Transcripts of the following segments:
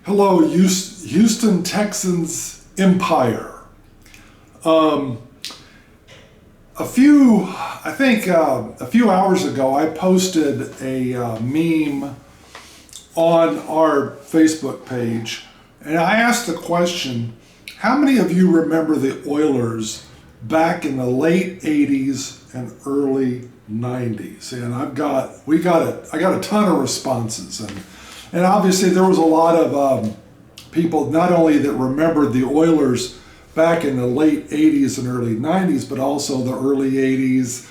Hello, Houston Texans Empire. A few hours ago, I posted a meme on our Facebook page, and I asked the question: how many of you remember the Oilers back in the late '80s and early '90s? And I got a ton of responses, and obviously there was a lot of people not only that remembered the Oilers back in the late '80s and early '90s, but also the early '80s,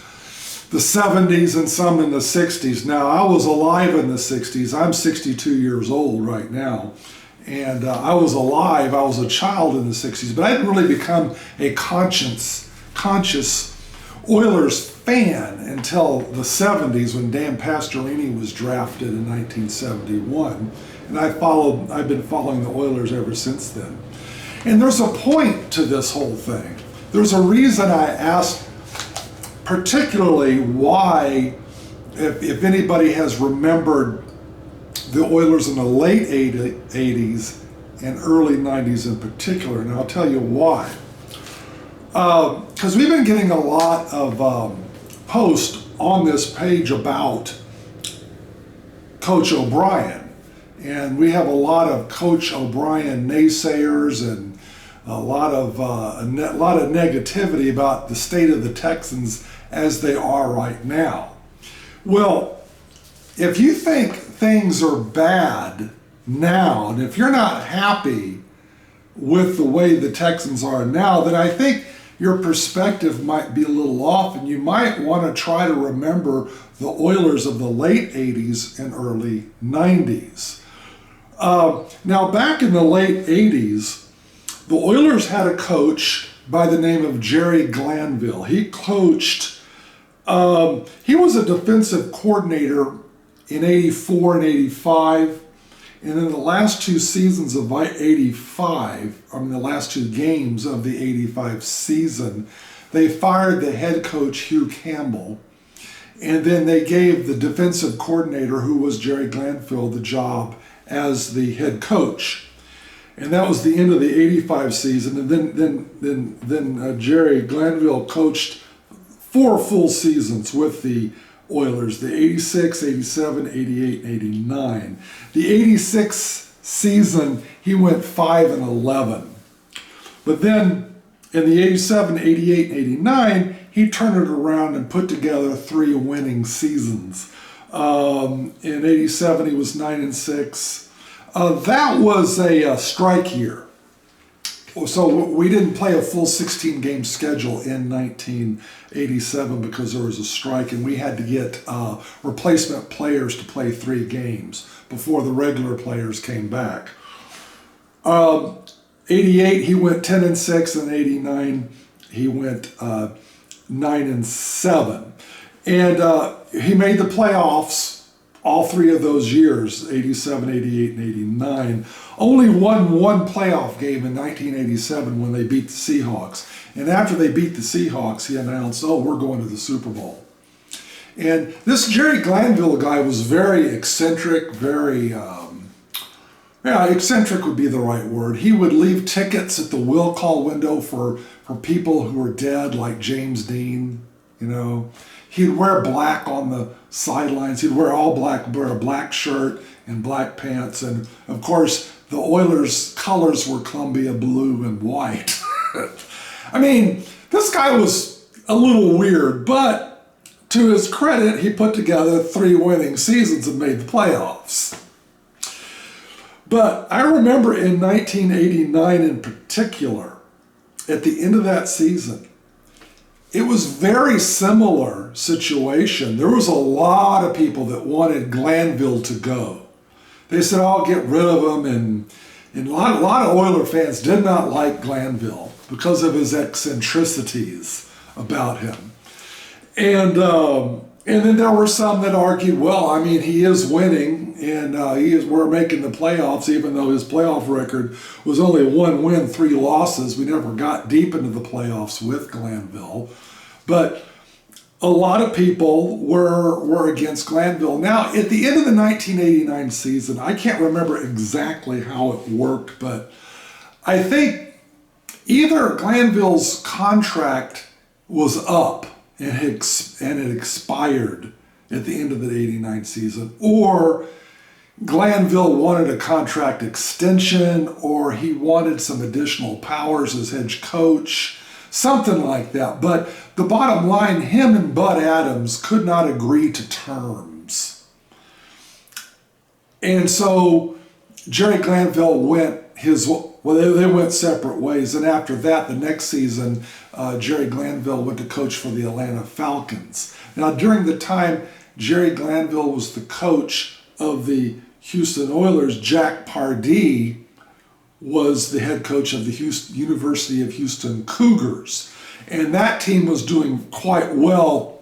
the '70s, and some in the '60s. Now, I was alive in the '60s. I'm 62 years old right now. And I was alive. I was a child in the '60s, but I didn't really become a conscious Oilers fan until the '70s when Dan Pastorini was drafted in 1971. And I've been following the Oilers ever since then. And there's a point to this whole thing. There's a reason I asked particularly why, if anybody has remembered the Oilers in the late '80s and early '90s in particular, and I'll tell you why. Because we've been getting a lot of posts on this page about Coach O'Brien, and we have a lot of Coach O'Brien naysayers and a lot of negativity about the state of the Texans as they are right now. Well, if you think things are bad now, and if you're not happy with the way the Texans are now, then I think your perspective might be a little off, and you might want to try to remember the Oilers of the late '80s and early '90s. Now, back in the late '80s, the Oilers had a coach by the name of Jerry Glanville. He was a defensive coordinator in '84 and '85, and in the last two seasons of the last two games of the '85 season, they fired the head coach Hugh Campbell, and then they gave the defensive coordinator, who was Jerry Glanville, the job as the head coach. And that was the end of the '85 season. And then Jerry Glanville coached 4 full seasons with the Oilers: the '86, '87, '88, and '89. The '86 season, he went 5-11. But then in the '87, '88, and '89, he turned it around and put together 3 winning seasons. In '87, he was 9-6. That was a strike year. So we didn't play a full 16-game schedule in 1987 because there was a strike, and we had to get replacement players to play 3 games before the regular players came back. '88, he went 10-6, and '89, he went 9-7. And he made the playoffs all 3 of those years, '87, '88, and '89. Only won 1 playoff game in 1987 when they beat the Seahawks. And after they beat the Seahawks, he announced, we're going to the Super Bowl. And this Jerry Glanville guy was very eccentric, eccentric would be the right word. He would leave tickets at the will call window for people who were dead, like James Dean, He'd wear black on the sidelines. He'd wear all black, wear a black shirt and black pants. And of course, the Oilers' colors were Columbia blue and white. I mean, this guy was a little weird, but to his credit, he put together 3 winning seasons and made the playoffs. But I remember in 1989 in particular, at the end of that season, it was very similar situation. There was a lot of people that wanted Glanville to go. They said, get rid of him. And a lot of Oiler fans did not like Glanville because of his eccentricities about him. And then there were some that argued, he is winning, and we're making the playoffs, even though his playoff record was only 1 win, 3 losses. We never got deep into the playoffs with Glanville. But a lot of people were against Glanville. Now, at the end of the 1989 season, I can't remember exactly how it worked, but I think either Glanville's contract was up and it expired at the end of the 89 season, or Glanville wanted a contract extension, or he wanted some additional powers as head coach, something like that. But the bottom line, him and Bud Adams could not agree to terms. And so Jerry Glanville went they went separate ways. And after that, the next season, Jerry Glanville went to coach for the Atlanta Falcons. Now, during the time Jerry Glanville was the coach of the Houston Oilers, Jack Pardee was the head coach of the University of Houston Cougars. And that team was doing quite well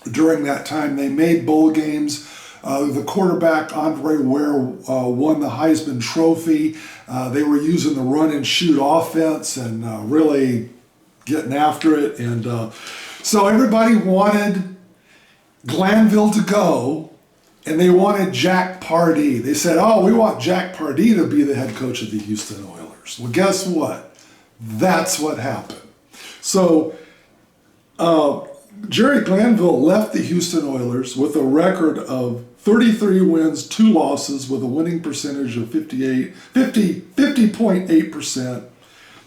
during that time. They made bowl games. The quarterback, Andre Ware, won the Heisman Trophy. They were using the run and shoot offense and really getting after it. And so everybody wanted Glanville to go, and they wanted Jack Pardee. They said, oh, we want Jack Pardee to be the head coach of the Houston Oilers. Well, guess what? That's what happened. So Jerry Glanville left the Houston Oilers with a record of 33 wins, 2 losses, with a winning percentage of 50.8%,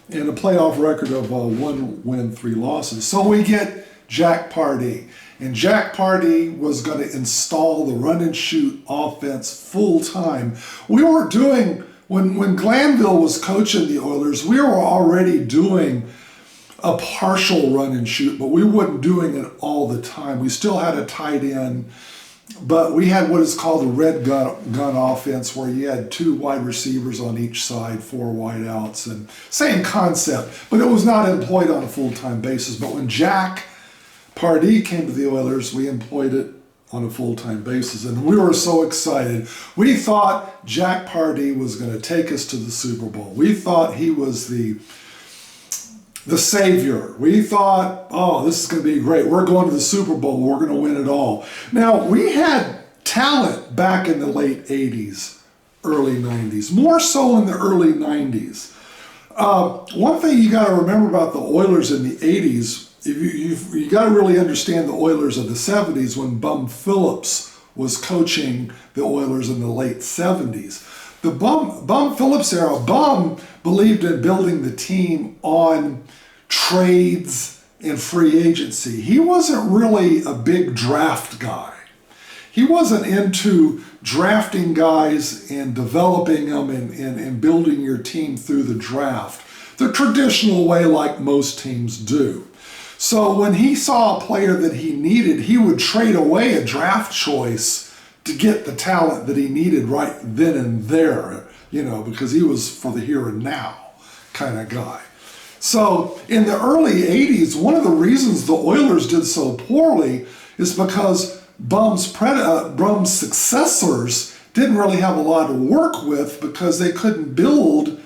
and a playoff record of 1 win, 3 losses. So we get Jack Pardee. And Jack Pardee was going to install the run and shoot offense full time. We were doing, when Glanville was coaching the Oilers, we were already doing a partial run and shoot, but we weren't doing it all the time. We still had a tight end, but we had what is called a red gun offense, where you had 2 wide receivers on each side, 4 wide outs, and same concept, but it was not employed on a full-time basis. But when Jack Pardee came to the Oilers, we employed it on a full-time basis, and we were so excited. We thought Jack Pardee was going to take us to the Super Bowl. We thought he was the savior. We thought, oh, this is going to be great. We're going to the Super Bowl. We're going to win it all. Now, we had talent back in the late 80s, early 90s, more so in the early 90s. One thing you got to remember about the Oilers in the 80s, you got to really understand the Oilers of the 70s when Bum Phillips was coaching the Oilers in the late 70s. The Bum Phillips era, Bum believed in building the team on trades and free agency. He wasn't really a big draft guy. He wasn't into drafting guys and developing them and building your team through the draft the traditional way like most teams do. So when he saw a player that he needed, he would trade away a draft choice to get the talent that he needed right then and there, because he was for the here and now kind of guy. So in the early 80s, one of the reasons the Oilers did so poorly is because Bum's successors didn't really have a lot to work with, because they couldn't build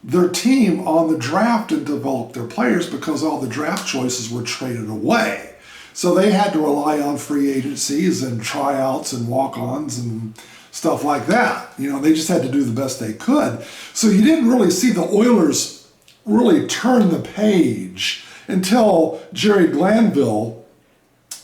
their team on the draft and develop their players, because all the draft choices were traded away. So they had to rely on free agencies and tryouts and walk-ons and stuff like that. They just had to do the best they could. So you didn't really see the Oilers really turn the page until Jerry Glanville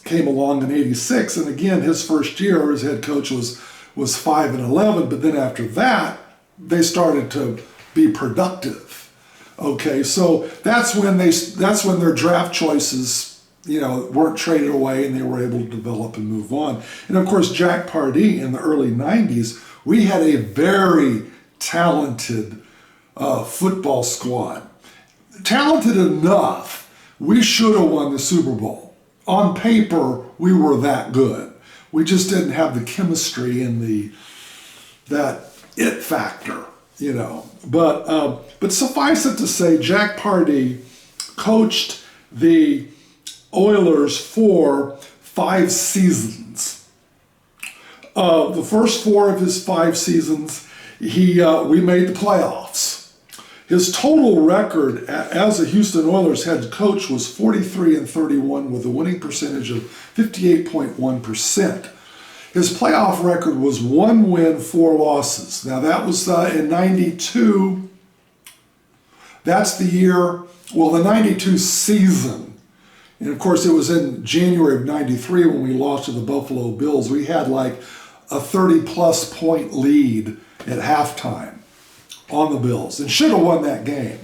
came along in '86. And again, his first year as head coach was 5-11. But then after that, they started to be productive. Okay, so that's when their draft choices weren't traded away, and they were able to develop and move on. And of course, Jack Pardee in the early 90s, we had a very talented football squad. Talented enough, we should have won the Super Bowl. On paper, we were that good. We just didn't have the chemistry and that it factor, But suffice it to say, Jack Pardee coached the Oilers for 5 seasons. The first 4 of his 5 seasons, we made the playoffs. His total record as a Houston Oilers head coach was 43-31 with a winning percentage of 58.1%. His playoff record was 1 win, 4 losses. Now that was in 92. That's the year, well, the 92 season. And of course, it was in January of 93 when we lost to the Buffalo Bills. We had like a 30-plus point lead at halftime on the Bills and should have won that game.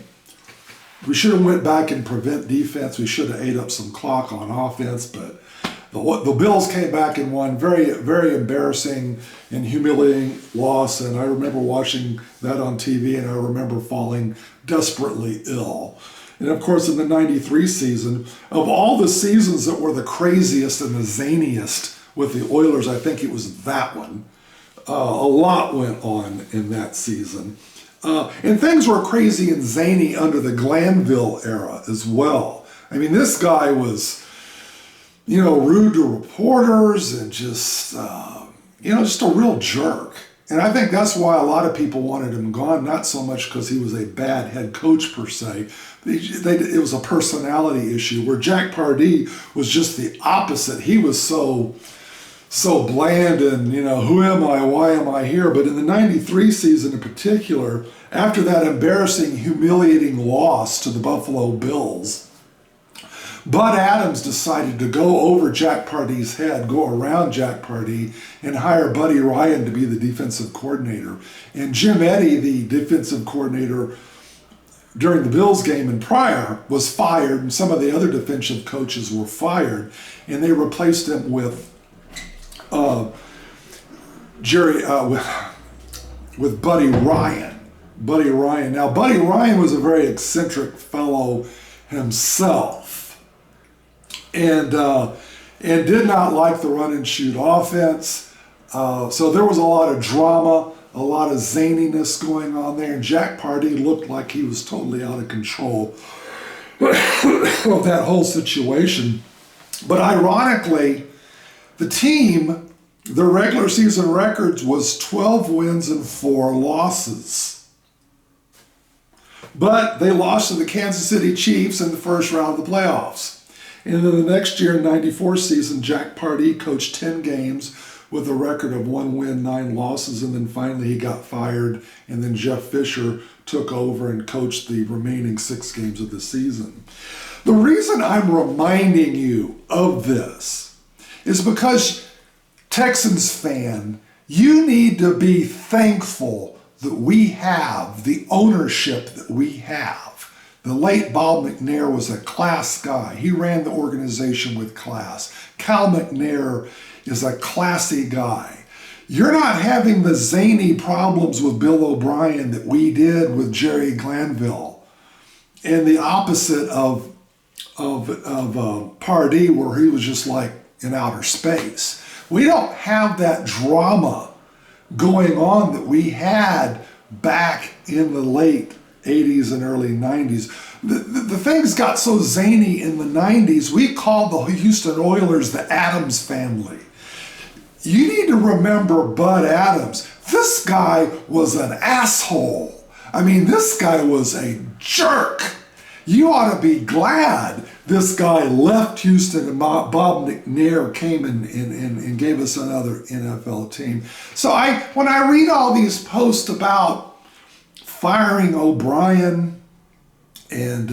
We should have went back and prevent defense. We should have ate up some clock on offense, but the Bills came back and won. Very, very embarrassing and humiliating loss, and I remember watching that on TV, and I remember falling desperately ill. And of course, in the 93 season, of all the seasons that were the craziest and the zaniest with the Oilers, I think it was that one. A lot went on in that season. And things were crazy and zany under the Glanville era as well. I mean, this guy was, rude to reporters and just, just a real jerk. And I think that's why a lot of people wanted him gone, not so much because he was a bad head coach per se. It was a personality issue, where Jack Pardee was just the opposite. He was so bland and, who am I, why am I here? But in the 93 season in particular, after that embarrassing, humiliating loss to the Buffalo Bills, Bud Adams decided to go over Jack Pardee's head, go around Jack Pardee, and hire Buddy Ryan to be the defensive coordinator. And Jim Eddy, the defensive coordinator during the Bills game and prior, was fired, and some of the other defensive coaches were fired, and they replaced him with with Buddy Ryan. Buddy Ryan. Now, Buddy Ryan was a very eccentric fellow himself, and did not like the run and shoot offense. So there was a lot of drama, a lot of zaniness going on there, and Jack Pardee looked like he was totally out of control of that whole situation. But ironically, the team, their regular season records was 12 wins and 4 losses. But they lost to the Kansas City Chiefs in the first round of the playoffs. And then the next year, in 94 season, Jack Pardee coached 10 games with a record of 1 win, 9 losses, and then finally he got fired, and then Jeff Fisher took over and coached the remaining 6 games of the season. The reason I'm reminding you of this is because, Texans fan, you need to be thankful that we have the ownership that we have. The late Bob McNair was a class guy. He ran the organization with class. Cal McNair is a classy guy. You're not having the zany problems with Bill O'Brien that we did with Jerry Glanville, and the opposite of Pardee, where he was just like in outer space. We don't have that drama going on that we had back in the late 80s and early 90s. The things got so zany in the 90s, we called the Houston Oilers the Adams family. You need to remember Bud Adams. This guy was an asshole. I mean, this guy was a jerk. You ought to be glad this guy left Houston and Bob McNair came and gave us another NFL team. So when I read all these posts about firing O'Brien and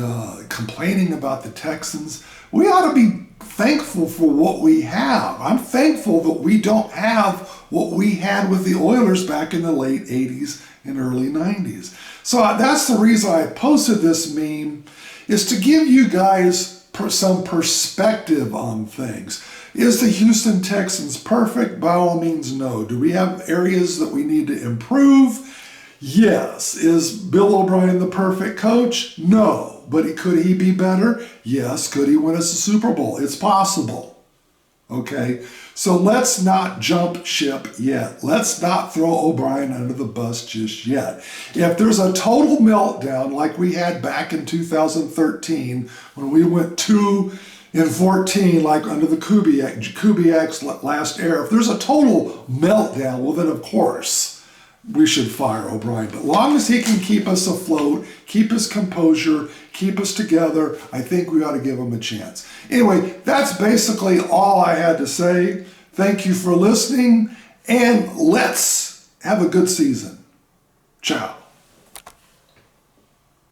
complaining about the Texans, we ought to be thankful for what we have. I'm thankful that we don't have what we had with the Oilers back in the late 80s and early 90s. So that's the reason I posted this meme, is to give you guys some perspective on things. Is the Houston Texans perfect? By all means, no. Do we have areas that we need to improve? Yes. Is Bill O'Brien the perfect coach? No. But could he be better? Yes. Could he win us a Super Bowl? It's possible. Okay? So let's not jump ship yet. Let's not throw O'Brien under the bus just yet. If there's a total meltdown like we had back in 2013 when we went 2-14 like under the Kubiak's last era, if there's a total meltdown, well then of course we should fire O'Brien. But long as he can keep us afloat, keep his composure, keep us together, I think we ought to give him a chance. Anyway, that's basically all I had to say. Thank you for listening, and let's have a good season. Ciao.